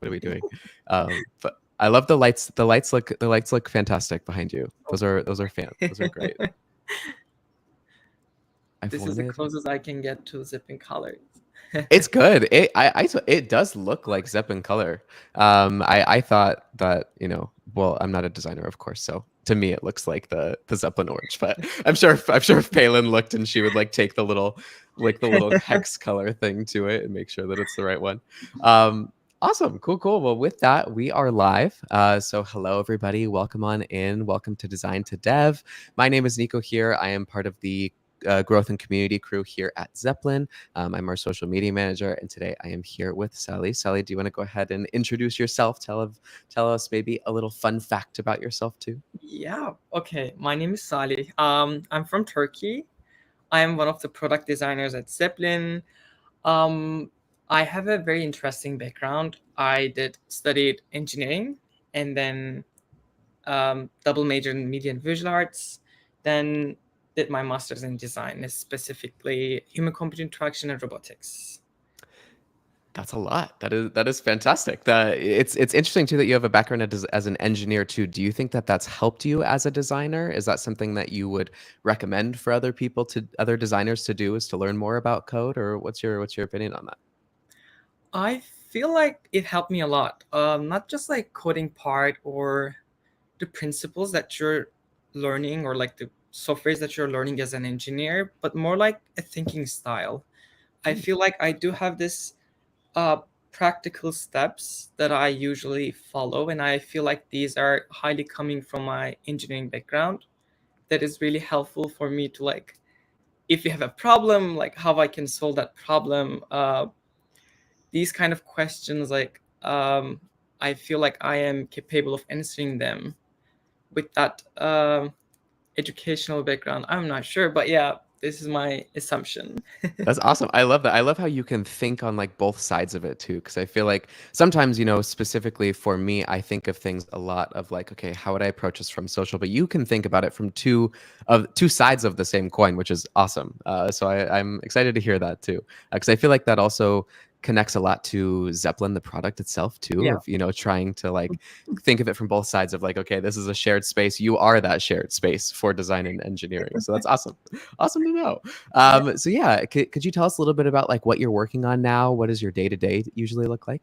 what are we doing? But I love the lights. The lights look fantastic behind you. Those are those are great. I've This is the wanted. closest I can get to Zeplin colors. It's good. It does look like Zeppelin color. I thought that, well, I'm not a designer, of course, so to me it looks like the Zeppelin orange. But I'm sure if Palin looked and she would like take the little hex color thing to it and make sure that it's the right one. Awesome, cool. Well, with that, we are live. So hello everybody, welcome on in. Welcome to Design to Dev. My name is Nico here. I am part of the growth and community crew here at Zeplin. I'm our social media manager, and today I am here with Salih. Salih, do you want to go ahead and introduce yourself? Tell us maybe a little fun fact about yourself too. Yeah, okay. My name is Salih. I'm from Turkey. I am one of the product designers at Zeplin. Um, I have a very interesting background. I did studied engineering and then double major in media and visual arts. Then did my master's in design, specifically human-computer interaction and robotics. That's a lot. That is fantastic. It's interesting too that you have a background as an engineer too. Do you think that that's helped you as a designer? Is that something that you would recommend for other designers to do, is to learn more about code, or what's your opinion on that? I feel like it helped me a lot. Not just like coding part or the principles that you're learning or like the softwares that you're learning as an engineer, but more like a thinking style. I feel like I do have this uh, practical steps that I usually follow, and I feel like these are highly coming from my engineering background. That is really helpful for me to like, if you have a problem, like how I can solve that problem. These kind of questions, like I feel like I am capable of answering them with that educational background. I'm not sure, but yeah, this is my assumption. That's awesome. I love that. I love how you can think on like both sides of it too. Cause I feel like sometimes, specifically for me, I think of things a lot of like, okay, how would I approach this from social? But you can think about it from two sides of the same coin, which is awesome. So I'm excited to hear that too. Cause I feel like that also connects a lot to Zeppelin, the product itself too, Yeah. of, trying to like think of it from both sides of like, okay, this is a shared space. You are that shared space for design and engineering. So that's awesome. Awesome to know. Yeah. So yeah, could you tell us a little bit about like what you're working on now? What does your day to day usually look like?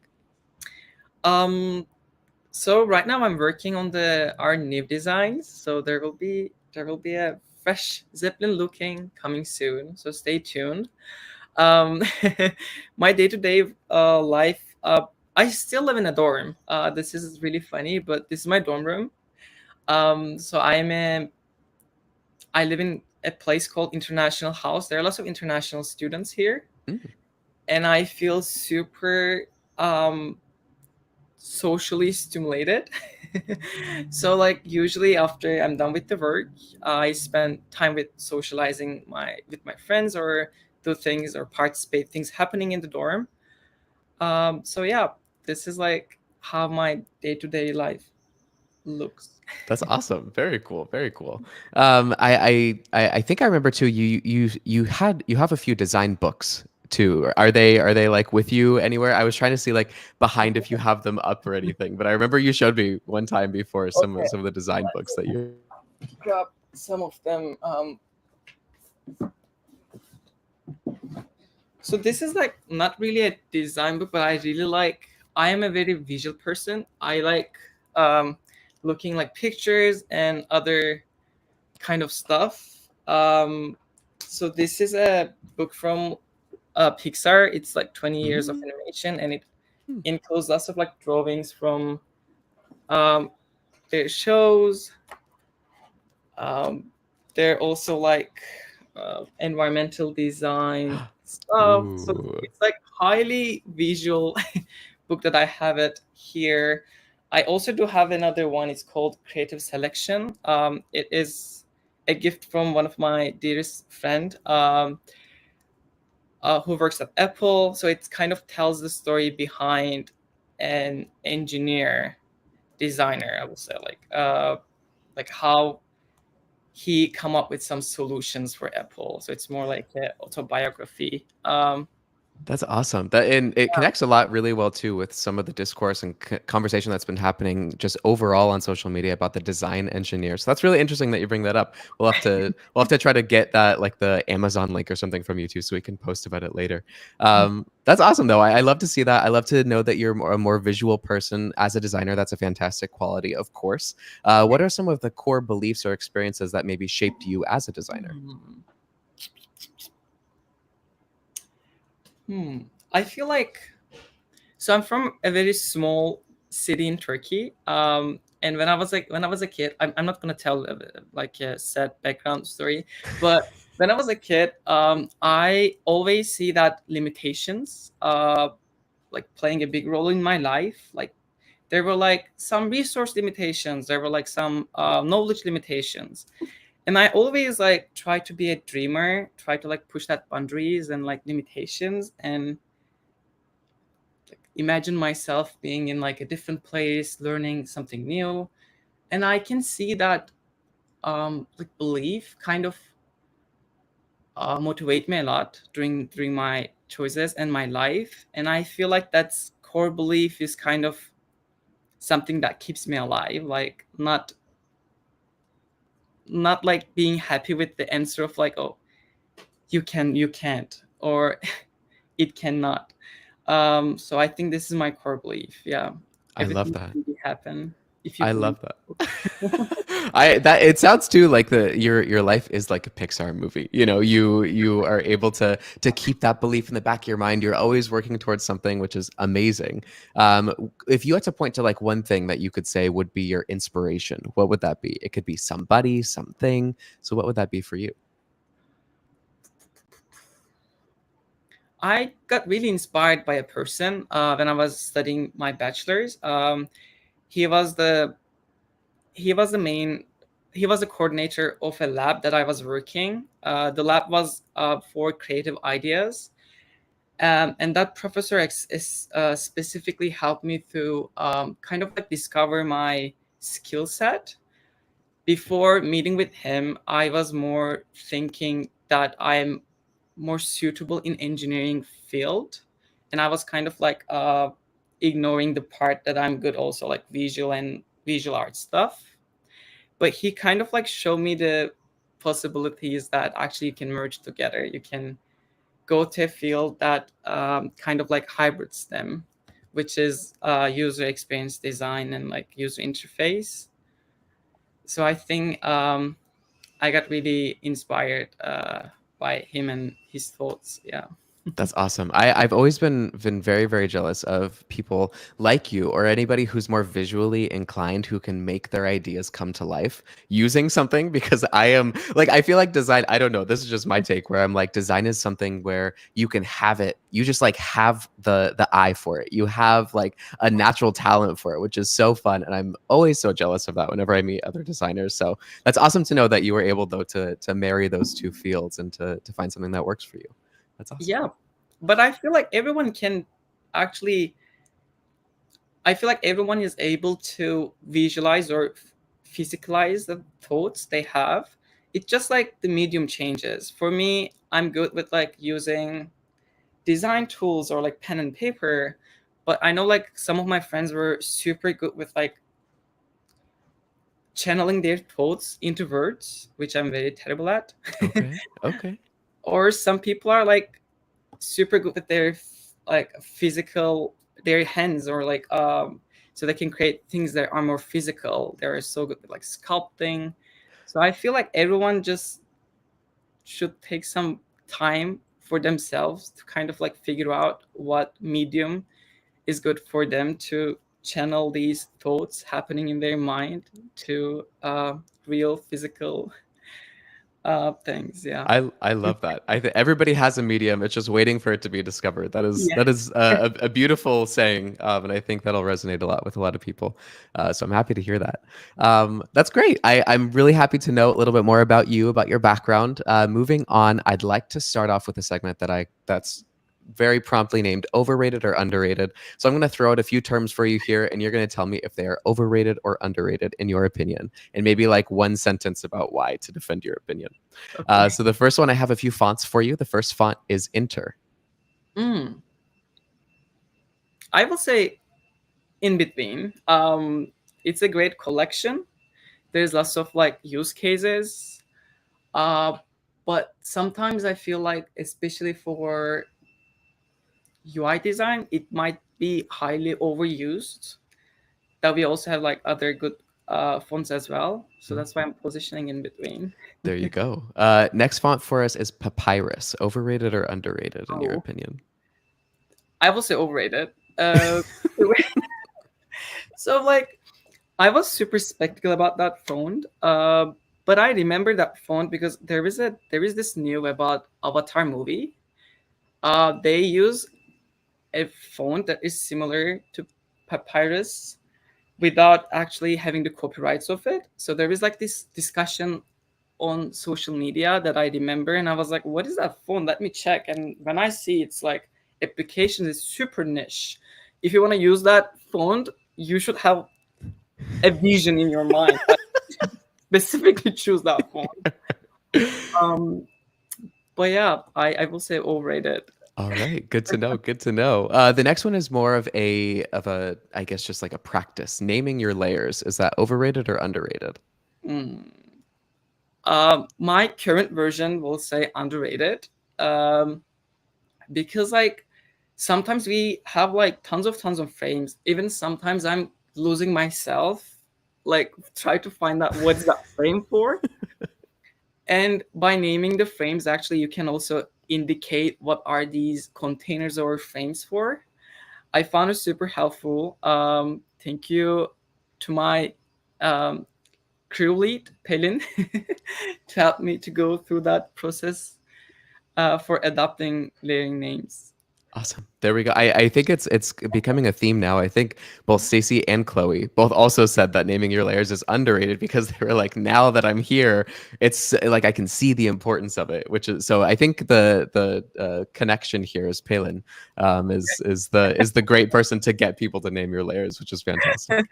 Um, so right now I'm working on the our new designs. So there will be a fresh Zeppelin looking coming soon. So stay tuned. Um, my day-to-day life. I still live in a dorm. This is really funny, but this is my dorm room. So I live in a place called International House. There are lots of international students here, Mm. and I feel super um, socially stimulated. So like usually after I'm done with the work, I spend time with socializing with my friends or do things or participate things happening in the dorm. So yeah, this is like how my day-to-day life looks. That's awesome. Very cool. Very cool. I think I remember too. You have a few design books too. Are they like with you anywhere? I was trying to see like behind if you have them up or anything, but I remember you showed me one time before some Okay, some of the design books that you. grab some of them. So this is like not really a design book, but I really like. I am a very visual person. I like um, looking like pictures and other kind of stuff. So this is a book from Pixar. It's like 20 years of Mm. animation, and it includes lots of like drawings from um, their shows. Um, they're also like environmental design stuff. So Ooh. it's like highly visual book that I have it here. I also do have another one. It's called Creative Selection. It is a gift from one of my dearest friend who works at Apple. So it kind of tells the story behind an engineer designer. I would say like how he come up with some solutions for Apple. So it's more like an autobiography. That's awesome. That and it connects a lot really well too with some of the discourse and conversation that's been happening just overall on social media about the design engineer. So that's really interesting that you bring that up. We'll have to try to get that like the Amazon link or something from you too, so we can post about it later. That's awesome though. I love to see that. I love to know that you're a more visual person as a designer. That's a fantastic quality, of course. What are some of the core beliefs or experiences that maybe shaped you as a designer? Hmm. Hmm. I feel like, so I'm from a very small city in Turkey. And when I was a kid, I'm not gonna tell like a sad background story, but when I was a kid, I always see that limitations, like playing a big role in my life. Like there were like some resource limitations, there were like some knowledge limitations, and I always like try to be a dreamer, try to like push that boundaries and like limitations, and imagine myself being in like a different place, learning something new. And I can see that like belief kind of motivate me a lot during my choices and my life. And I feel like that's core belief is kind of something that keeps me alive. Like not like being happy with the answer of like, oh, you can't, or it cannot. So I think this is my core belief. Yeah, I love everything that. can be happen if you I believe. love that. I that it sounds too like your life is like a Pixar movie. You know, you are able to keep that belief in the back of your mind. You're always working towards something, which is amazing. If you had to point to like one thing that you could say would be your inspiration, what would that be? It could be somebody, something. So what would that be for you? I got really inspired by a person when I was studying my bachelor's. He was the he was the main he was the coordinator of a lab that I was working. The lab was for creative ideas, and that professor specifically helped me to kind of like discover my skill set. Before meeting with him, I was more thinking that I'm more suitable in engineering field, and I was kind of like ignoring the part that I'm good also like visual and visual art stuff. But he kind of like showed me the possibilities that actually you can merge together. You can go to a field that kind of like hybrid STEM, which is user experience design and like user interface. So I think I got really inspired by him and his thoughts. Yeah. That's awesome. I've always been very, very jealous of people like you or anybody who's more visually inclined who can make their ideas come to life using something because I am like I feel like design, I don't know, this is just my take where I'm like design is something where you can have it. You just like have the eye for it. You have like a natural talent for it, which is so fun. And I'm always so jealous of that whenever I meet other designers. So that's awesome to know that you were able though to marry those two fields and to find something that works for you. That's awesome. Yeah, but I feel like everyone can actually. I feel like everyone is able to visualize or physicalize the thoughts they have. It's just like the medium changes. For me, I'm good with like using design tools or like pen and paper, but I know like some of my friends were super good with like channeling their thoughts into words, which I'm very terrible at. Okay. Okay. Or some people are like super good with their like physical their hands, or like so they can create things that are more physical. They're so good with like sculpting. So I feel like everyone just should take some time for themselves to kind of like figure out what medium is good for them to channel these thoughts happening in their mind to real physical things. Yeah. I love that. I think everybody has a medium. It's just waiting for it to be discovered. Yeah. That is a beautiful saying, and I think that'll resonate a lot with a lot of people. So I'm happy to hear that. That's great. I'm really happy to know a little bit more about you, about your background. Moving on, I'd like to start off with a segment that's very promptly named overrated or underrated. So I'm going to throw out a few terms for you here, and you're going to tell me if they are overrated or underrated in your opinion, and maybe like one sentence about why to defend your opinion. Okay. So the first one, I have a few fonts for you. The first font is Inter. Mm, I will say in between. It's a great collection. There's lots of like use cases. Uh, but sometimes I feel like, especially for UI design, it might be highly overused. That we also have like other good fonts as well. So Mhm. that's why I'm positioning in between. There you go. Next font for us is Papyrus. Overrated or underrated, in your Oh, opinion? I will say overrated. Uh, so like I was super skeptical about that font. But I remember that font because there is this new about Avatar movie. They use a font that is similar to Papyrus without actually having the copyrights of it. So there is like this discussion on social media that I remember, and I was like, "What is that font? Let me check." And when I see it's like application is super niche. If you want to use that font, you should have a vision in your mind. Like, specifically choose that font. Um, but yeah, I will say overrated. All right, good to know. Good to know. The next one is more of a I guess just like a practice. Naming your layers, is that overrated or underrated? Mm. My current version will say underrated. Um, because like sometimes we have like tons of frames. Even sometimes I'm losing myself, like try to find out what's that frame for. And by naming the frames, actually, you can also indicate what are these containers or frames for. I found it super helpful. Thank you to my um, crew lead, Pelin, to help me to go through that process for adopting layering names. Awesome. There we go. I think it's becoming a theme now. I think both Stacy and Chloe both also said that naming your layers is underrated because they were like, now that I'm here, it's like I can see the importance of it. Which is so. I think the connection here is Palin, is the great person to get people to name your layers, which is fantastic.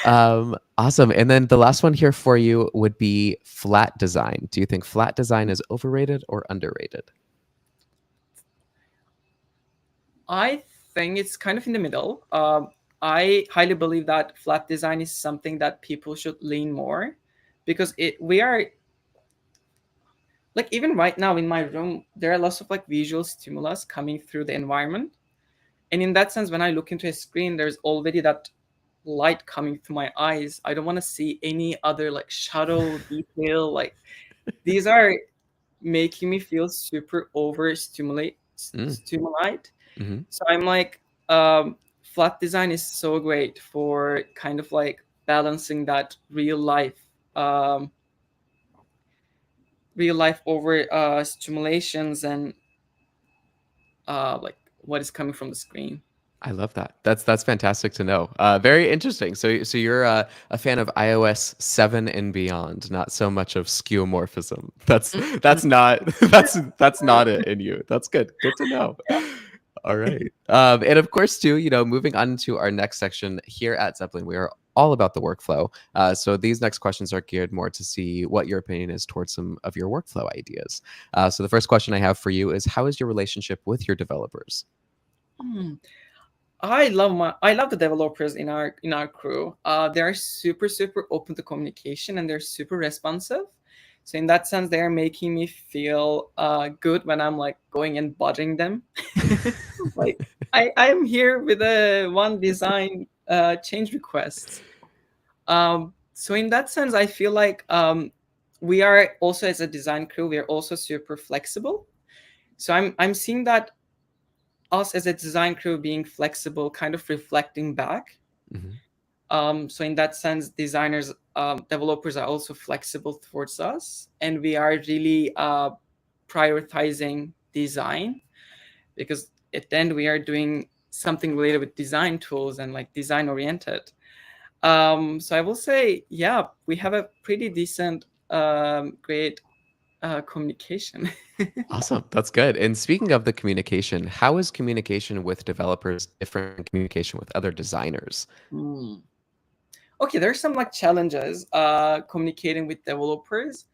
Awesome. And then the last one here for you would be flat design. Do you think flat design is overrated or underrated? I think it's kind of in the middle. I highly believe that flat design is something that people should lean more because it we are like even right now in my room there are lots of like visual stimulus coming through the environment, and in that sense when I look into a screen there's already that light coming through my eyes. I don't want to see any other like shadow detail. Like these are making me feel super Mm, stimulate. hmm. So I'm like, flat design is so great for kind of like balancing that um, real life over stimulations and like what is coming from the screen. I love that. That's fantastic to know. Very interesting. So you're a fan of iOS 7 and beyond, not so much of skeuomorphism. That's not that's not it in you. That's good. Good to know. All right. And of course, too, moving on to our next section here at Zeppelin, we are all about the workflow. So these next questions are geared more to see what your opinion is towards some of your workflow ideas. So the first question I have for you is, how is your relationship with your developers? Hmm. I love the developers in our crew. They are super open to communication and they're super responsive. So in that sense, they are making me feel good when I'm like going and bothering them. Like I'm here with a one design change request. So in that sense, I feel like we are also as a design crew, we are also super flexible. So I'm seeing that us as a design crew being flexible, kind of reflecting back. Mhm. So in that sense, designers, developers are also flexible towards us, and we are really prioritizing design because at the end we are doing something related with design tools and like design oriented. So I will say, yeah, we have a pretty decent, great communication. Awesome. That's good. And speaking of the communication, how is communication with developers different from communication with other designers? Hmm. Okay, there's some like challenges communicating with developers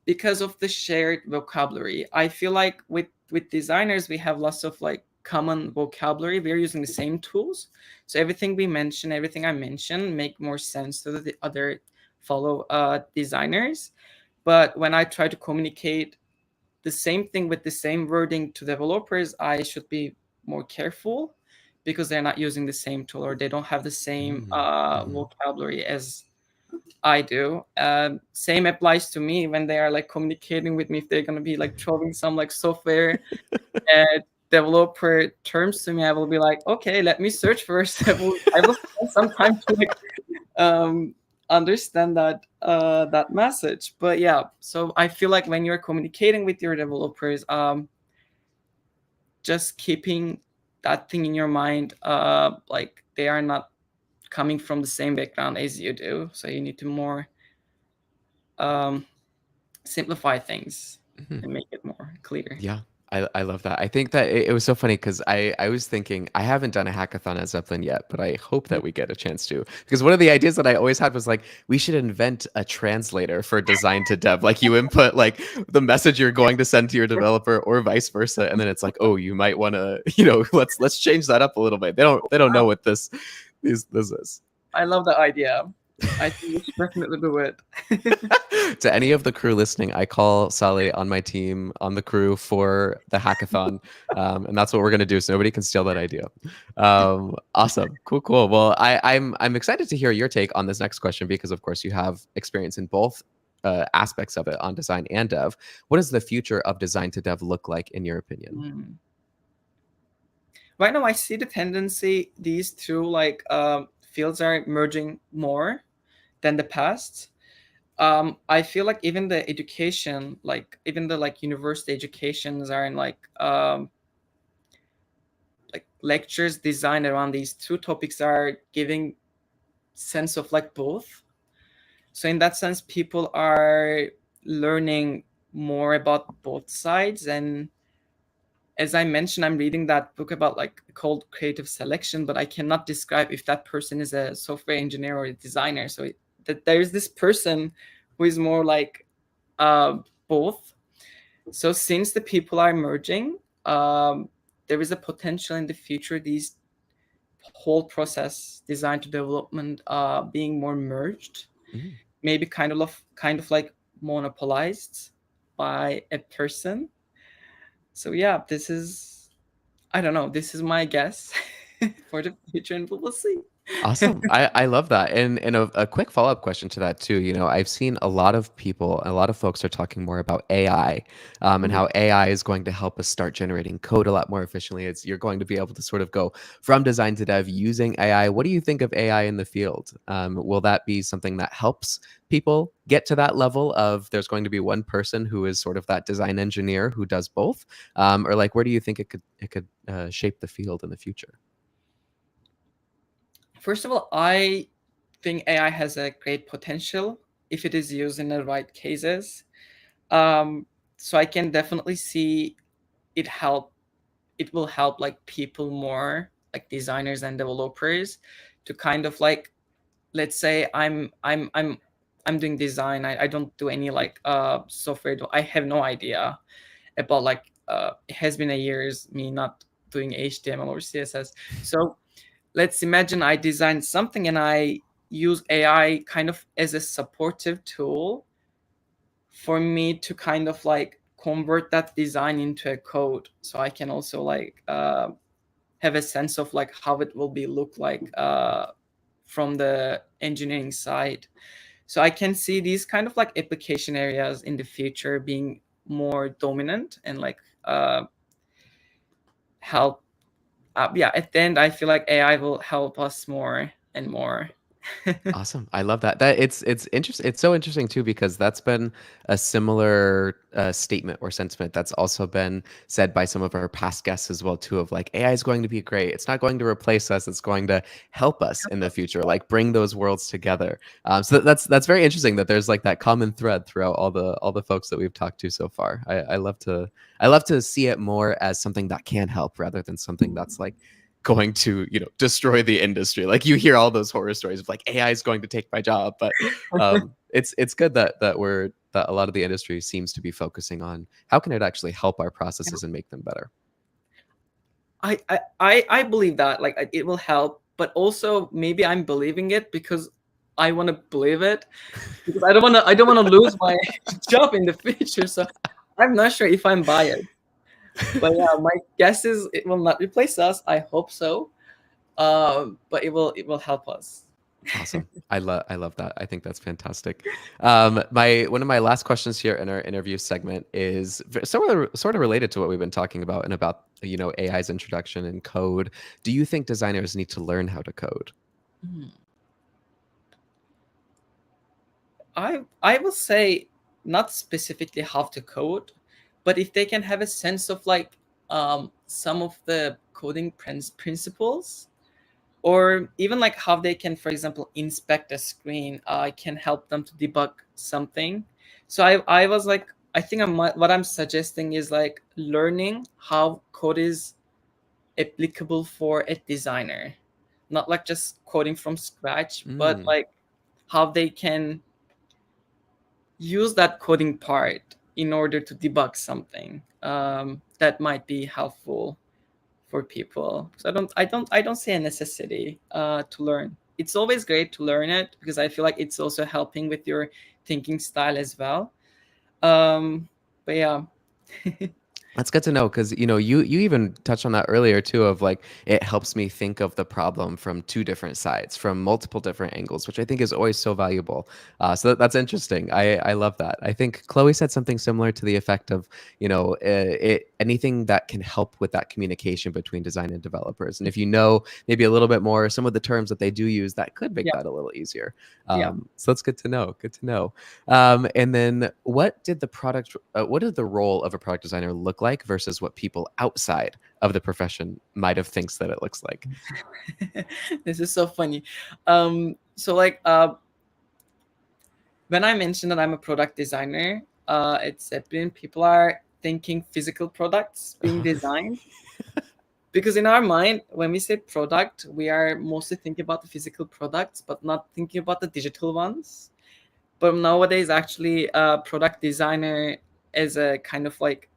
because of the shared vocabulary. I feel like with with designers, we have lots of like common vocabulary. We're using the same tools, so everything we mention, everything I mention, make more sense to the other follow designers. But when I try to communicate the same thing with the same wording to developers, I should be more careful because they're not using the same tool or they don't have the same Mm-hmm. vocabulary as I do. Same applies to me when they are like communicating with me. If they're gonna be like throwing some like software developer terms to me, I will be like, okay, let me search first. I will spend some time to like um, understand that message. But yeah, so I feel like when you're communicating with your developers, just keeping that thing in your mind, like they are not coming from the same background as you do, so you need to more um, simplify things Mm-hmm. and make it more clear. Yeah, I love that. I think that it was so funny because I was thinking I haven't done a hackathon at Zeppelin yet, but I hope that we get a chance to. Because one of the ideas that I always had was like we should invent a translator for design to dev. Like you input like the message you're going to send to your developer or vice versa, and then it's like, oh, you might want to, let's change that up a little bit. They don't know what this is. I love the idea. I think we should definitely do it. To any of the crew listening, I call Salih on my team, on the crew for the hackathon. And that's what we're going to do. So nobody can steal that idea. Awesome. Cool, cool. Well, I'm excited to hear your take on this next question because, of course, you have experience in both aspects of it on design and dev. What does the future of design to dev look like, in your opinion? Mm. Right now, I see the tendency these two like fields are merging more than the past. I feel like even the education, like even the like university educations are in like lectures designed around these two topics are giving sense of like both. So in that sense, people are learning more about both sides. And as I mentioned, I'm reading that book about like called creative selection, but I cannot describe if that person is a software engineer or a designer. So that there's this person who is more like both. So since the people are merging, there is a potential in the future these whole process, design to development, being more merged, Mm. maybe kind of like monopolized by a person. So yeah, this is, I don't know, this is my guess for the future, and we will see. Awesome. I love that. And a quick follow-up question to that too. I've seen a lot of people, a lot of folks are talking more about AI, and how AI is going to help us start generating code a lot more efficiently. You're going to be able to sort of go from design to dev using AI. What do you think of AI in the field? Will that be something that helps people get to that level of there's going to be one person who is sort of that design engineer who does both? Or like, where do you think it could shape the field in the future? First of all, I think AI has a great potential if it is used in the right cases. So I can definitely see it help. It will help like people more, like designers and developers, to kind of like, let's say I'm doing design. I don't do any like software. I have no idea about like it has been a years me not doing HTML or CSS. So let's imagine I designed something and I use AI kind of as a supportive tool for me to kind of like convert that design into a code, so I can also like have a sense of like how it will be look like from the engineering side. So I can see these kind of like application areas in the future being more dominant and like help. Yeah, at the end, I feel like AI will help us more and more. Awesome. I love that. It's interesting. It's so interesting too because that's been a similar statement or sentiment that's also been said by some of our past guests as well too. Of like AI is going to be great. It's not going to replace us. It's going to help us in the future. Like bring those worlds together. So that's very interesting that there's like that common thread throughout all the folks that we've talked to so far. I love to see it more as something that can help rather than something that's like going to destroy the industry. Like you hear all those horror stories of like AI is going to take my job, but it's good that we're that a lot of the industry seems to be focusing on how can it actually help our processes and make them better. I believe that like it will help, but also maybe I'm believing it because I want to believe it, because I don't want to lose my job in the future. So I'm not sure if I'm biased, but yeah, my guess is it will not replace us. I hope so, but it will help us. Awesome. I love that. I think that's fantastic. My one of my last questions here in our interview segment is sort of related to what we've been talking about and about AI's introduction and code. Do you think designers need to learn how to code? Hmm. I will say not specifically how to code, but if they can have a sense of like some of the coding principles, or even like how they can, for example, inspect a screen, I can help them to debug something. So I was like, I think what I'm suggesting is like learning how code is applicable for a designer, not like just coding from scratch, but Mm. like how they can use that coding part in order to debug something that might be helpful for people. So I don't see a necessity to learn. It's always great to learn it because I feel like it's also helping with your thinking style as well. But yeah. That's good to know because you even touched on that earlier too of like it helps me think of the problem from two different sides, from multiple different angles, which I think is always so valuable. So that's interesting. I love that. I think Chloe said something similar to the effect of anything that can help with that communication between design and developers, and if you know maybe a little bit more some of the terms that they do use, that could make Yeah. that a little easier. Yeah. So that's good to know. Good to know. And then what did the role of a product designer look like versus what people outside of the profession might have thinks that it looks like? This is so funny. So like when I mentioned that I'm a product designer, at Zeplin, people are thinking physical products being designed. Because in our mind, when we say product, we are mostly thinking about the physical products, but not thinking about the digital ones. But nowadays, actually, product designer as a kind of like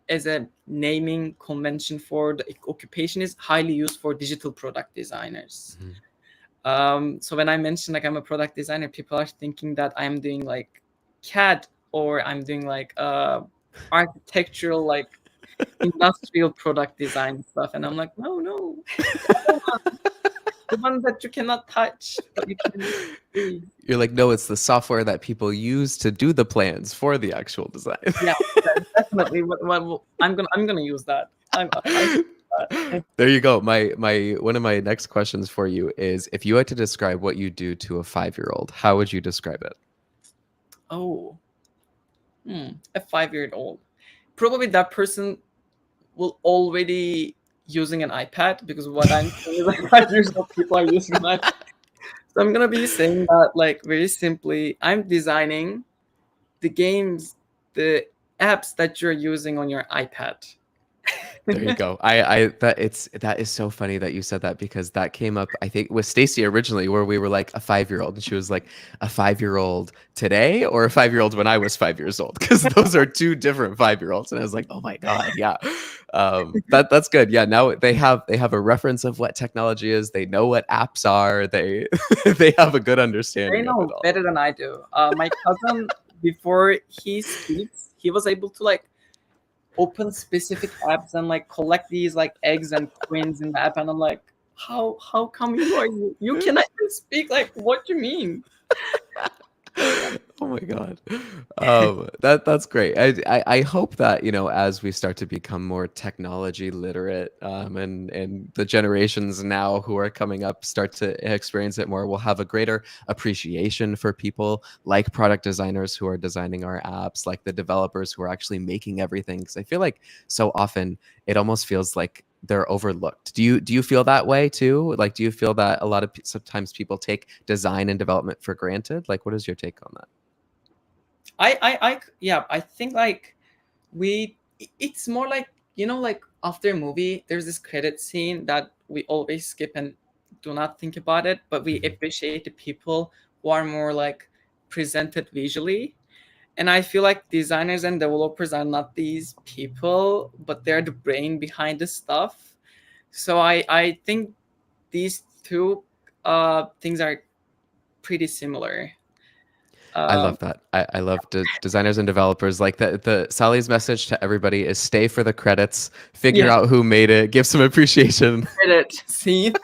as a naming convention for the occupation is highly used for digital product designers. Mhm. So when I mention like I'm a product designer, people are thinking that I'm doing like CAD, or I'm doing like architectural, like industrial product design stuff, and I'm like, no, no, the one that you cannot touch, but you can see. You're like, no, it's the software that people use to do the plans for the actual design. Yeah, definitely. What I'm gonna use that. I'm There you go. My one of my next questions for you is if you had to describe what you do to a 5-year-old, how would you describe it? oh, a 5-year old. Probably that person will already using an iPad, because what I'm saying is like 5 years old people are using an iPad. So I'm gonna be saying that like very simply, I'm designing the games, the apps that you're using on your iPad. There you go. That is so funny that you said that because that came up, I think, with Stacy originally, where we were like a 5-year-old, and she was like, a 5-year-old today or a 5-year-old when I was 5 years old, because those are two different 5-year-olds. And I was like, oh my god, yeah, that's good. Yeah, now they have a reference of what technology is. They know what apps are. They they have a good They understanding of it know all. better than I do. My cousin, before he speaks, he was able to like open specific apps and like collect these like eggs and coins in the app, and I'm like, how come you cannot even speak? Like, what do you mean? So yeah. Oh my god, that's great. I hope that as we start to become more technology literate, and the generations now who are coming up start to experience it more, we'll have a greater appreciation for people like product designers who are designing our apps, like the developers who are actually making everything. Because I feel like so often it almost feels like they're overlooked. Do you feel that way too? Like, do you feel that a lot of sometimes people take design and development for granted? Like, what is your take on that? Yeah, I think like it's more like, like after a movie there's this credit scene that we always skip and do not think about it, but we Mhm. appreciate the people who are more like presented visually. And I feel like designers and developers are not these people, but they're the brain behind the stuff. So I think these two things are pretty similar. I Um, love that. I love designers and developers. Like the Sally's message to everybody is stay for the credits, figure yes, out who made it, give some appreciation. credit scene.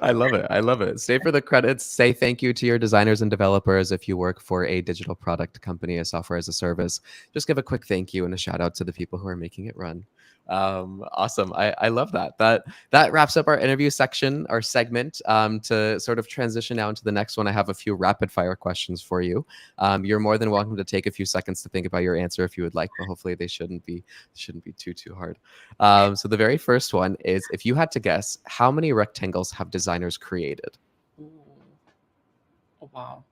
I love it. I love it. Stay for the credits. Say thank you to your designers and developers. If you work for a digital product company, a software as a service, just give a quick thank you and a shout out to the people who are making it run. Awesome. I love that. That wraps up our interview section, our segment. To sort of transition now into the next one, I have a few rapid fire questions for you. You're more than welcome to take a few seconds to think about your answer if you would like, but hopefully they shouldn't be too hard. So the very first one is, if you had to guess, how many rectangles have designers created? Ooh. Oh wow.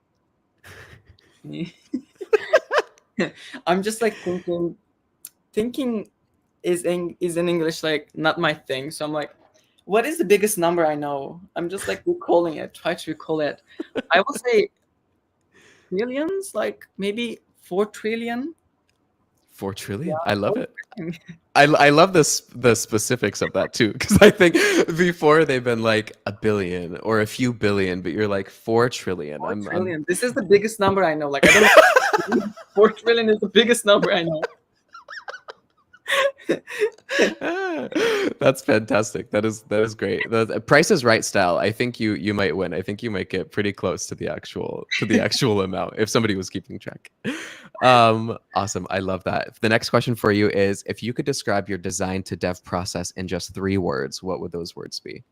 I'm just like thinking is in English like not my thing. So I'm like, what is the biggest number I know? I'm just like recalling it, try to recall it. I will say trillions, like maybe 4 trillion. 4 trillion. Yeah, I love four it. trillion. I love this the specifics of that too, because I think before they've been like a billion or a few billion, but you're like 4 trillion. Four I'm trillion. This is the biggest number I know. Like I don't know. 4 trillion is the biggest number I know. That's fantastic. That is great. The Price is Right style. I think you might win. I think you might get pretty close to the actual amount if somebody was keeping track. Awesome. I love that. The next question for you is, if you could describe your design to dev process in just 3 words, what would those words be?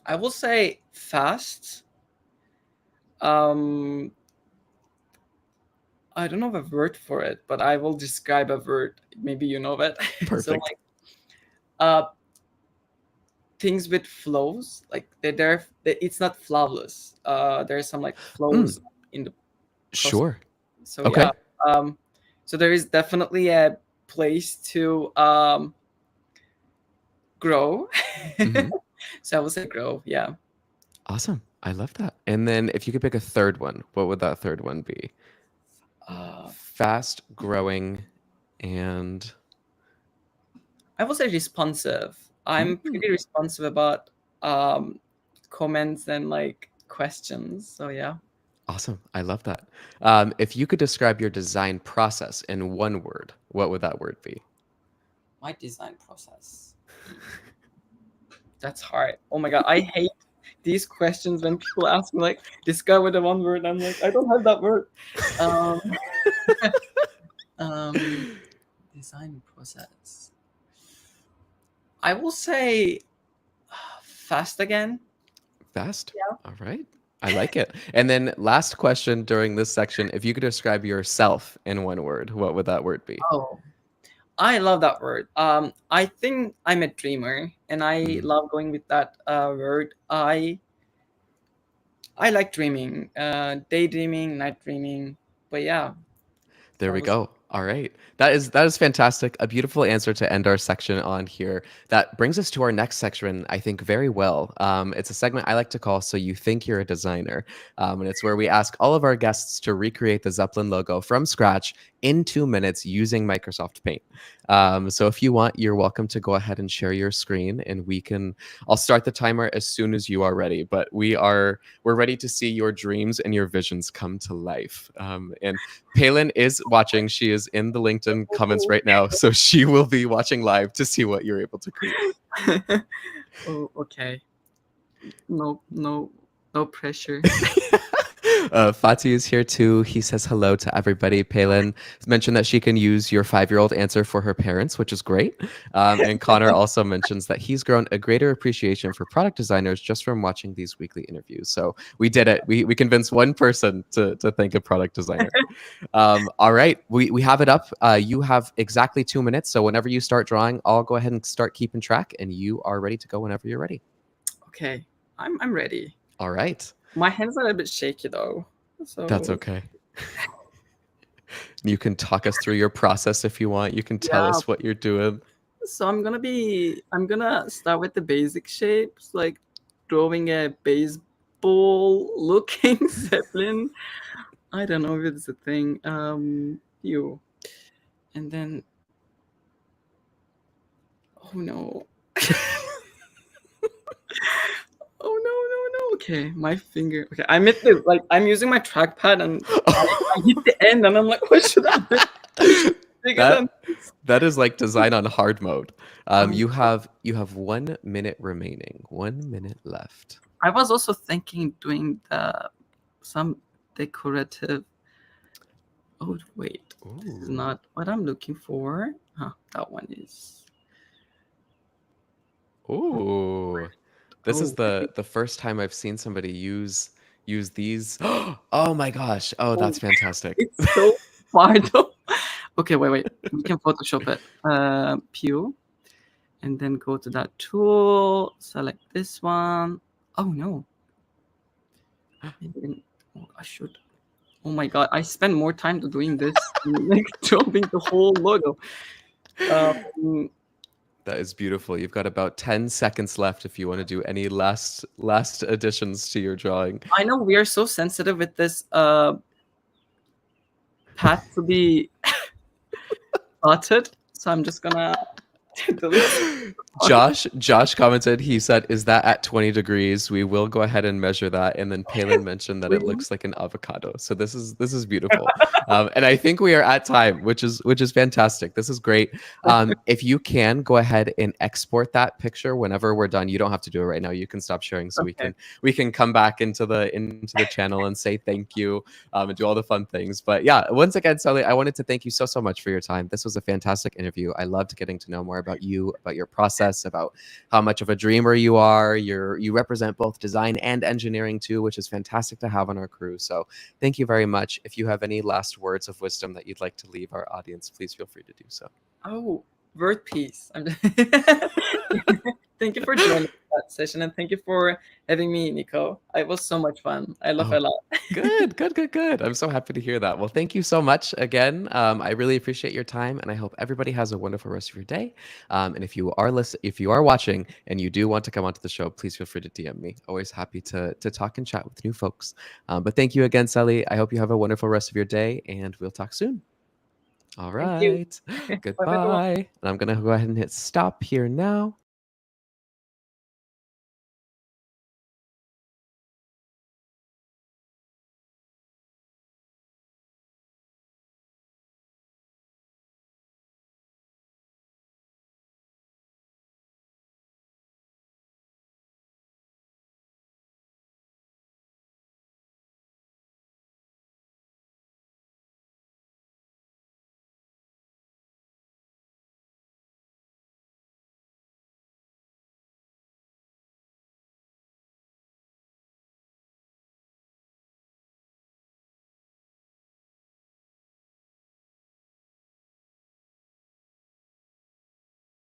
I will say fast. Um, I don't know a word for it, but I will describe a word. Maybe you know it. So Perfect. like uh things with flows, like it's not flawless. There's some like Mm, flows in the process. sure. So yeah. Okay. Um so there is definitely a place to grow. Hmm. So I will say grow, yeah. Awesome. I love that. And then if you could pick a third one, what would that third one be? Uh Fast growing and I will say responsive. I'm mm, pretty responsive about um, comments and like questions. So yeah, awesome. I love that. If you could describe your design process in 1 word, what would that word be? my design process. That's hard. Oh my god, I hate these questions when people ask me like describe with the one word. I'm like, I don't have that word. Um, um, design process. I will say fast again. Fast. Yeah. All right. I like it. And then last question during this section, if you could describe yourself in 1 word, what would that word be? Oh, I love that word. I think I'm a dreamer, and I Mm. love going with that word. I like dreaming, daydreaming, night dreaming. But yeah, There that we was go. All right. That is fantastic. A beautiful answer to end our section on here. That brings us to our next section, I think, very well. It's a segment I like to call So You Think You're a Designer. And it's where we ask all of our guests to recreate the Zeppelin logo from scratch in 2 minutes using Microsoft Paint. So if you want, you're welcome to go ahead and share your screen, and I'll start the timer as soon as you are ready. But we're ready to see your dreams and your visions come to life. And Palin is watching. She is in the LinkedIn comments right now, so she will be watching live to see what you're able to create. oh, okay. No, no, no pressure. Fatih is here too. He says hello to everybody. Palin mentioned that she can use your 5-year-old answer for her parents, which is great. And Connor also mentions that he's grown a greater appreciation for product designers just from watching these weekly interviews. So we did it. We convinced one person to thank a product designer. All right, we have it up. You have exactly 2 minutes. So whenever you start drawing, I'll go ahead and start keeping track, and you are ready to go whenever you're ready. Okay, I'm ready. All right. My hands are a bit shaky though. That's So okay. You can talk us through your process if you want. You can tell yeah. us what you're doing. So I'm gonna start with the basic shapes, like drawing a base bull looking Zeppelin. I don't know if it's a thing. You. And then, oh no. Oh no, no, no. Okay, my finger. Okay, I'm at the like I'm using my trackpad and I hit the end and I'm like, what should I do? Bigger than that is like design on hard mode. um, You have 1 minute remaining. 1 minute left. I was also thinking doing some decorative. Oh wait, this is Ooh. not what I'm looking for. Huh, that one is. Ooh. This is Oh, the first time I've seen somebody use these. Oh my gosh. Oh, oh, that's fantastic. it's so far though. Okay, wait. We can Photoshop it. Pew, and then go to that tool. Select this one. Oh no. Oh, I should. Oh my god, I spend more time to doing this than like drawing the whole logo. Um, That is beautiful. You've got about 10 seconds left if you want to do any last additions to your drawing. I know we are so sensitive with this path to be uttered, so I'm just gonna delete. Josh commented, he said, "Is that at 20 degrees? We will go ahead and measure that." And then Palin mentioned that it looks like an avocado. So this is beautiful. And I think we are at time, which is fantastic. This is great. If you can go ahead and export that picture whenever we're done. You don't have to do it right now. You can stop sharing so Okay. we can come back into the channel and say thank you, and do all the fun things. But yeah, once again, Salih, I wanted to thank you so much for your time. This was a fantastic interview. I loved getting to know more about you, about your process, about how much of a dreamer you are. You represent both design and engineering too, which is fantastic to have on our crew. So thank you very much. If you have any last words of wisdom that you'd like to leave our audience, please feel free to do so. Oh, word peace. Thank you for joining that session, and thank you for having me, Nico. It was so much fun. I love it a lot. Good. I'm so happy to hear that. Well, thank you so much again. I really appreciate your time, and I hope everybody has a wonderful rest of your day. And if you are watching and you do want to come onto the show, please feel free to DM me. Always happy to talk and chat with new folks. But thank you again, Salih. I hope you have a wonderful rest of your day, and we'll talk soon. All Thank you. right. Bye, everyone. Goodbye. And I'm gonna go ahead and hit stop here now.